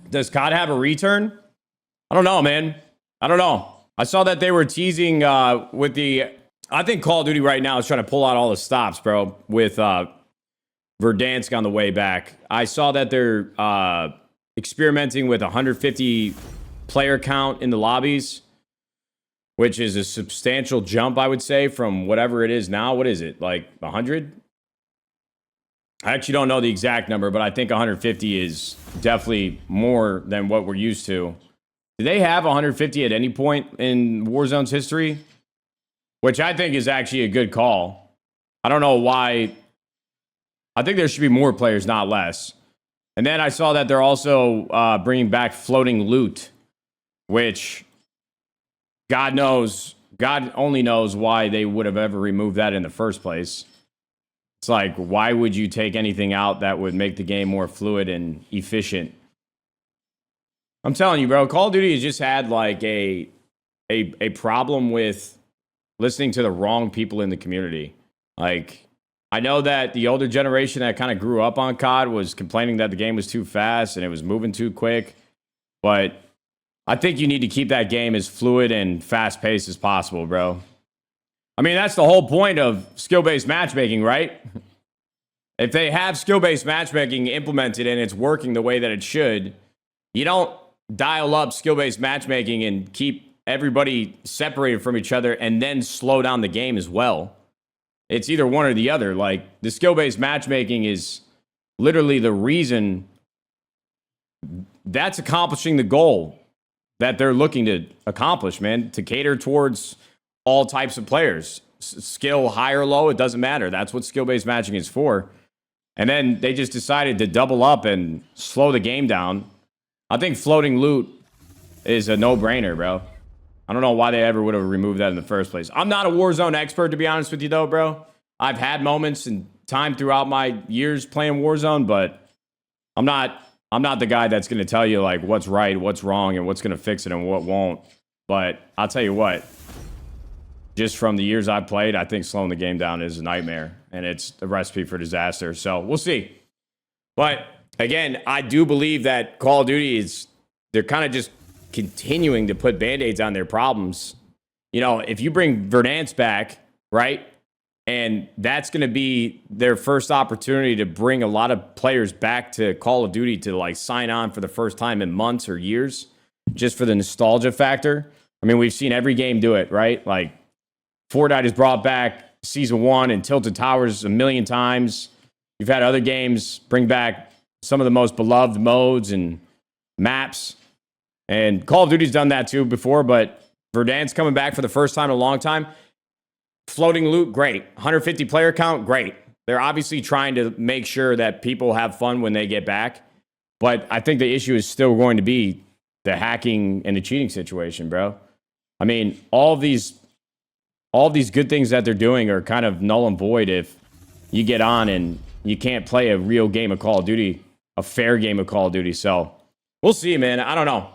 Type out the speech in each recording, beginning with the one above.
Does COD have a return? I don't know, man. I don't know. I saw that they were teasing with the... I think Call of Duty right now is trying to pull out all the stops, bro, with Verdansk on the way back. I saw that they're experimenting with 150 player count in the lobbies, which is a substantial jump, I would say, from whatever it is now. What is it, like 100? I actually don't know the exact number, but I think 150 is definitely more than what we're used to. Do they have 150 at any point in Warzone's history? Which I think is actually a good call. I don't know why. I think there should be more players, not less. And then I saw that they're also bringing back floating loot, which God only knows why they would have ever removed that in the first place. It's like, why would you take anything out that would make the game more fluid and efficient? I'm telling you, bro, Call of Duty has just had like a problem with listening to the wrong people in the community. Like, I know that the older generation that kind of grew up on COD was complaining that the game was too fast and it was moving too quick. But I think you need to keep that game as fluid and fast-paced as possible, bro. I mean, that's the whole point of skill-based matchmaking, right? If they have skill-based matchmaking implemented and it's working the way that it should, you don't dial up skill-based matchmaking and keep everybody separated from each other and then slow down the game as well. It's either one or the other. Like, the skill-based matchmaking is literally the reason that's accomplishing the goal that they're looking to accomplish, man, to cater towards all types of players. Skill, high or low, it doesn't matter. That's what skill-based matching is for. And then they just decided to double up and slow the game down. I think floating loot is a no-brainer, bro. I don't know why they ever would have removed that in the first place. I'm not a Warzone expert, to be honest with you, though, bro. I've had moments and time throughout my years playing Warzone, but I'm not the guy that's going to tell you, like, what's right, what's wrong, and what's going to fix it and what won't. But I'll tell you what. Just from the years I've played, I think slowing the game down is a nightmare, and it's a recipe for disaster. So we'll see. But again, I do believe that Call of Duty they're kind of just continuing to put band-aids on their problems. You know, if you bring Verdansk back, right, and that's going to be their first opportunity to bring a lot of players back to Call of Duty to, like, sign on for the first time in months or years, just for the nostalgia factor. I mean, we've seen every game do it, right? Like, Fortnite has brought back Season 1 and Tilted Towers a million times. You've had other games bring back some of the most beloved modes and maps. And Call of Duty's done that too before, but Verdansk coming back for the first time in a long time. Floating loot, great. 150 player count, great. They're obviously trying to make sure that people have fun when they get back. But I think the issue is still going to be the hacking and the cheating situation, bro. I mean, all these good things that they're doing are kind of null and void if you get on and you can't play a real game of Call of Duty, a fair game of Call of Duty. So we'll see, man. I don't know.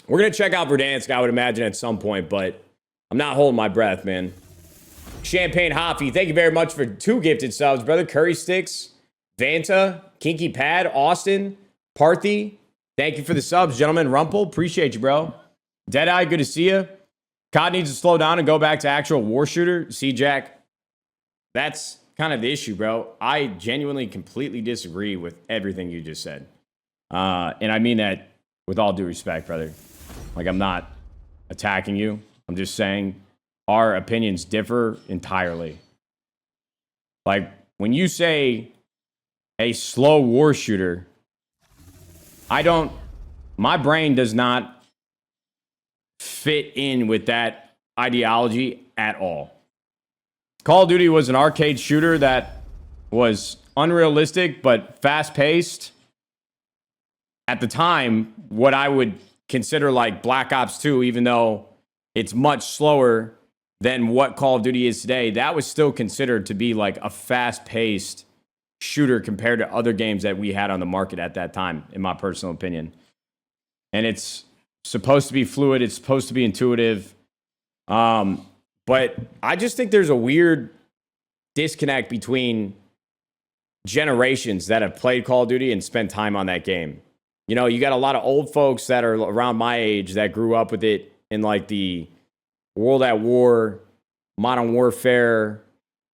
We're going to check out Verdansk, I would imagine, at some point, but I'm not holding my breath, man. Champagne Hoffy, thank you very much for 2 gifted subs, brother. Curry Sticks, Vanta, Kinky Pad, Austin, Parthy, thank you for the subs, gentlemen. Rumple, appreciate you, bro. Deadeye, good to see you. COD needs to slow down and go back to actual war shooter. See, Jack, that's kind of the issue, bro. I genuinely, completely disagree with everything you just said. And I mean that with all due respect, brother. Like, I'm not attacking you. I'm just saying our opinions differ entirely. Like, when you say a slow war shooter, my brain does not fit in with that ideology at all. Call of Duty was an arcade shooter that was unrealistic but fast-paced. At the time, what I would consider like Black Ops 2, even though it's much slower than what Call of Duty is today, that was still considered to be like a fast-paced shooter compared to other games that we had on the market at that time, in my personal opinion. And it's supposed to be fluid. It's supposed to be intuitive. But I just think there's a weird disconnect between generations that have played Call of Duty and spent time on that game. You know, you got a lot of old folks that are around my age that grew up with it in like the World at War, Modern Warfare.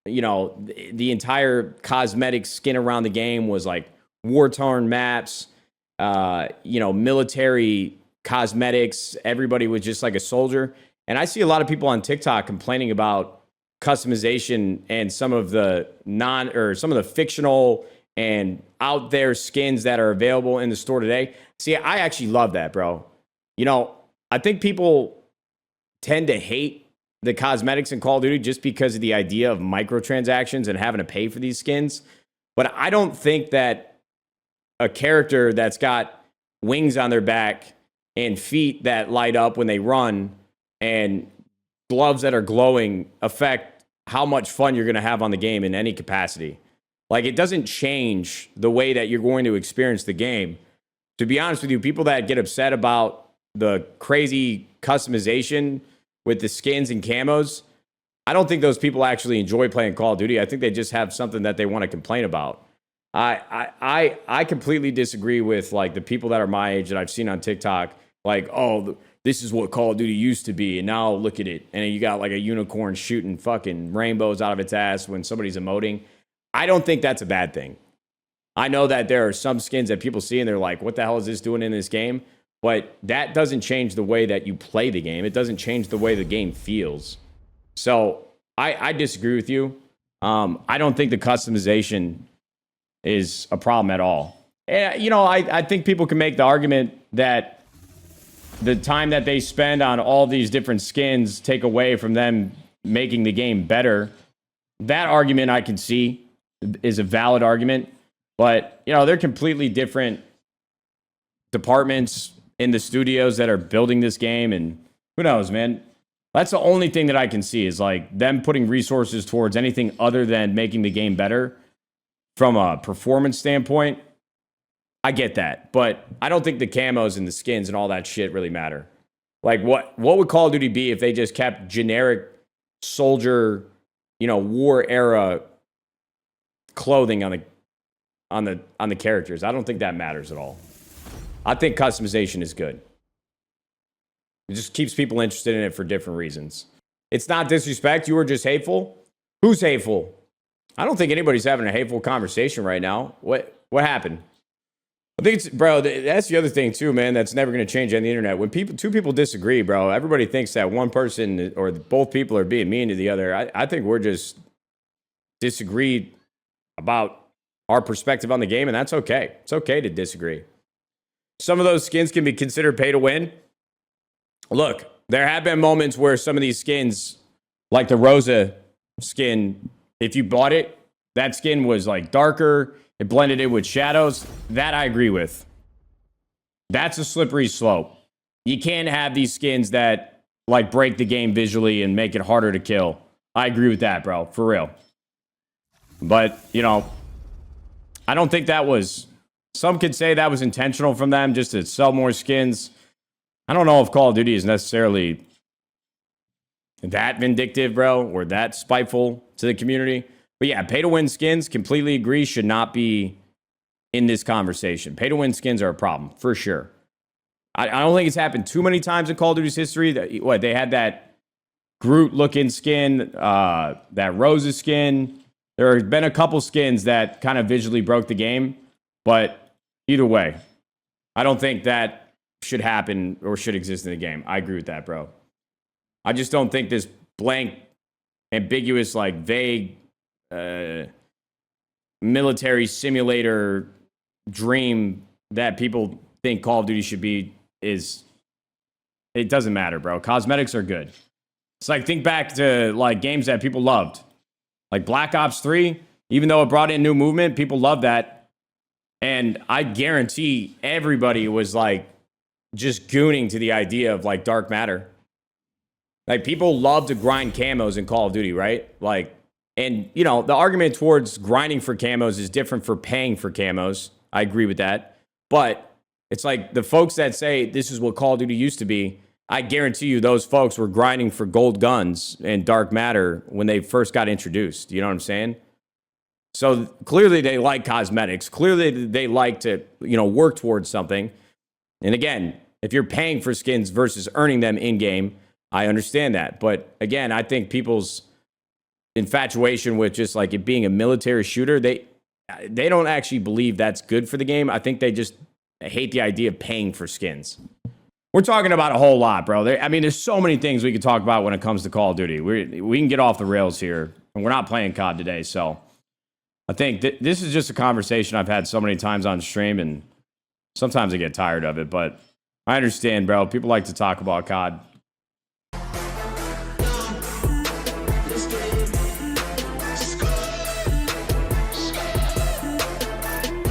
You know, the entire cosmetic skin around the game was like war-torn maps, you know, military cosmetics. Everybody was just like a soldier. And I see a lot of people on TikTok complaining about customization and some of the some of the fictional and out there skins that are available in the store today. See, I actually love that, bro. You know, I think people tend to hate the cosmetics in Call of Duty just because of the idea of microtransactions and having to pay for these skins. But I don't think that a character that's got wings on their back and feet that light up when they run and gloves that are glowing affect how much fun you're going to have on the game in any capacity. Like, it doesn't change the way that you're going to experience the game. To be honest with you, people that get upset about the crazy customization with the skins and camos, I don't think those people actually enjoy playing Call of Duty. I think they just have something that they want to complain about. I completely disagree with like the people that are my age that I've seen on TikTok, like, oh, this is what Call of Duty used to be, and now look at it. And you got like a unicorn shooting fucking rainbows out of its ass when somebody's emoting. I don't think that's a bad thing. I know that there are some skins that people see and they're like, what the hell is this doing in this game? But that doesn't change the way that you play the game. It doesn't change the way the game feels. So I disagree with you. I don't think the customization is a problem at all. And, you know, I think people can make the argument that the time that they spend on all these different skins take away from them making the game better. That argument I can see is a valid argument. But, you know, they're completely different departments in the studios that are building this game. And who knows, man? That's the only thing that I can see is like them putting resources towards anything other than making the game better from a performance standpoint. I get that. But I don't think the camos and the skins and all that shit really matter. Like, what would Call of Duty be if they just kept generic soldier, you know, war era clothing on the characters? I don't think that matters at all. I think customization is good. It just keeps people interested in it for different reasons. It's not disrespect. You were just hateful. Who's hateful? I don't think anybody's having a hateful conversation right now. What happened? I think it's, bro, that's the other thing too, man, that's never going to change on the internet. When two people disagree, bro, everybody thinks that one person or both people are being mean to the other. I think we're just disagreed about our perspective on the game, and that's okay. It's okay to disagree. Some of those skins can be considered pay to win. Look, there have been moments where some of these skins, like the Rosa skin, if you bought it, that skin was like darker. It blended in with shadows. That I agree with. That's a slippery slope. You can't have these skins that like break the game visually and make it harder to kill. I agree with that, bro. For real. But, you know, I don't think that was... Some could say that was intentional from them just to sell more skins. I don't know if Call of Duty is necessarily that vindictive, bro, or that spiteful to the community. But yeah, pay-to-win skins, completely agree, should not be in this conversation. Pay-to-win skins are a problem, for sure. I don't think it's happened too many times in Call of Duty's history. They had that Groot-looking skin, that Rosa skin. There have been a couple skins that kind of visually broke the game. But either way, I don't think that should happen or should exist in the game. I agree with that, bro. I just don't think this blank, ambiguous, like vague military simulator dream that people think Call of Duty should be it doesn't matter, bro. Cosmetics are good. It's like, think back to like games that people loved. Like Black Ops 3, even though it brought in new movement, people loved that. And I guarantee everybody was like just gooning to the idea of like dark matter. Like people love to grind camos in Call of Duty, right? Like, and you know, the argument towards grinding for camos is different for paying for camos. I agree with that. But it's like the folks that say this is what Call of Duty used to be, I guarantee you those folks were grinding for gold guns and dark matter when they first got introduced. You know what I'm saying? So clearly they like cosmetics. Clearly they like to, work towards something. And again, if you're paying for skins versus earning them in game, I understand that. But again, I think people's infatuation with just like it being a military shooter, they don't actually believe that's good for the game. I think they just hate the idea of paying for skins. We're talking about a whole lot, bro. There's so many things we could talk about when it comes to Call of Duty. We can get off the rails here, and we're not playing COD today, so I think this is just a conversation I've had so many times on stream, and sometimes I get tired of it, but I understand, bro. People like to talk about COD.